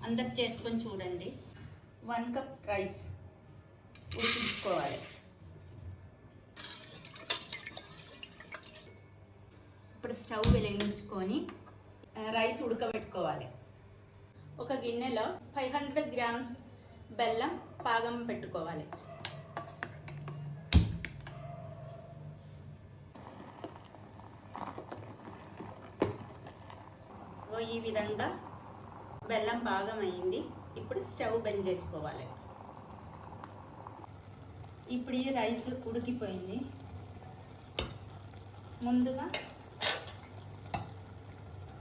అందరు చేసుకొని చూడండి. 1 కప్ రైస్ ఉడికించుకోవాలి. ఇప్పుడు స్టవ్ వెలిగించుకొని రైస్ ఉడకబెట్టుకోవాలి. ఒక గిన్నెలో 500 గ్రామ్స్ బెల్లం పాకం పెట్టుకోవాలి. ఈ విధంగా బెల్లం పాకం అయింది. ఇప్పుడు స్టవ్ బంద్ చేసుకోవాలి. ఇప్పుడు ఈ రైస్ ఉడికిపోయింది.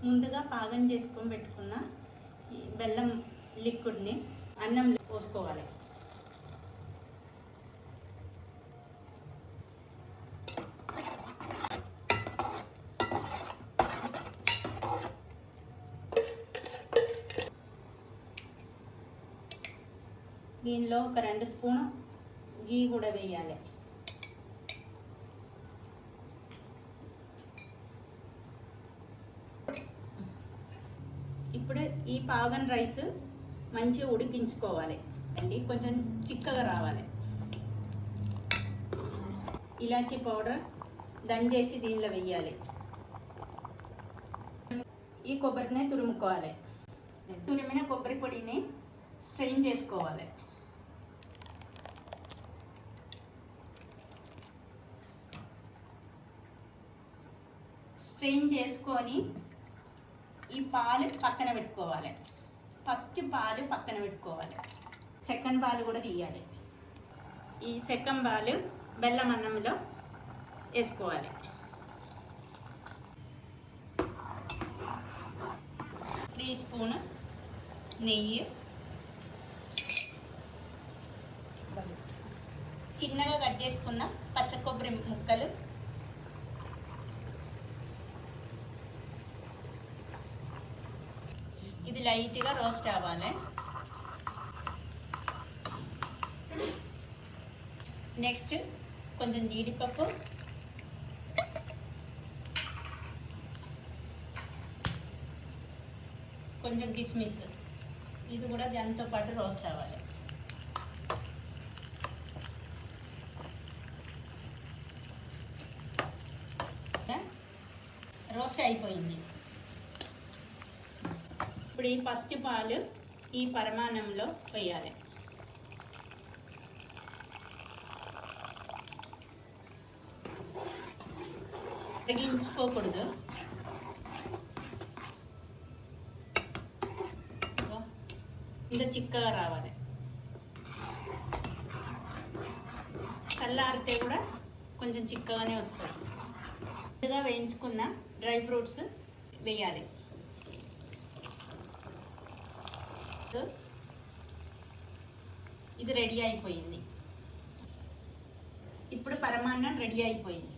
ముందుగా పాకం చేసుకొని పెట్టుకున్న ఈ బెల్లం లిక్విడ్ని అన్నం పోసుకోవాలి. దీనిలో ఒక 2 స్పూను గీ కూడా వేయాలి. ఇప్పుడు ఈ పాగన్ రైస్ మంచిగా ఉడికించుకోవాలి అండి. కొంచెం చిక్కగా రావాలి. ఇలాచీ పౌడర్ దంచేసి దీనిలో వేయాలి. ఈ కొబ్బరిని తురుముకోవాలి. తురిమిన కొబ్బరి పొడిని స్ట్రెయిన్ చేసుకోవాలి. స్ట్రెయిన్ చేసుకొని ఈ పాలు పక్కన పెట్టుకోవాలి. ఫస్ట్ పాలు పక్కన పెట్టుకోవాలి. సెకండ్ పాలు కూడా తీయాలి. ఈ సెకండ్ పాలు బెల్లం అన్నంలో వేసుకోవాలి. టీ స్పూన్ నెయ్యి, చిన్నగా కట్ చేసుకున్న పచ్చ కొబ్బరి ముక్కలు, ఇది లైట్గా రోస్ట్ అవ్వాలి. నెక్స్ట్ కొంచెం జీడిపప్పు, కొంచెం కిస్మిస్, ఇది కూడా దాంతో పాటు రోస్ట్ అవ్వాలి. రోస్ట్ అయిపోయింది. ఇప్పుడు ఈ ఫస్ట్ పాలు ఈ పరిమాణంలో వేయాలి. తగ్గించుకోకూడదు. ఇంకా చిక్కగా రావాలి. చల్లారితే కూడా కొంచెం చిక్కగానే వస్తుంది. ముందుగా వేయించుకున్న డ్రై ఫ్రూట్స్ వేయాలి. ఇది రెడీ అయిపోయింది. ఇప్పుడు పరమాన్నం రెడీ అయిపోయింది.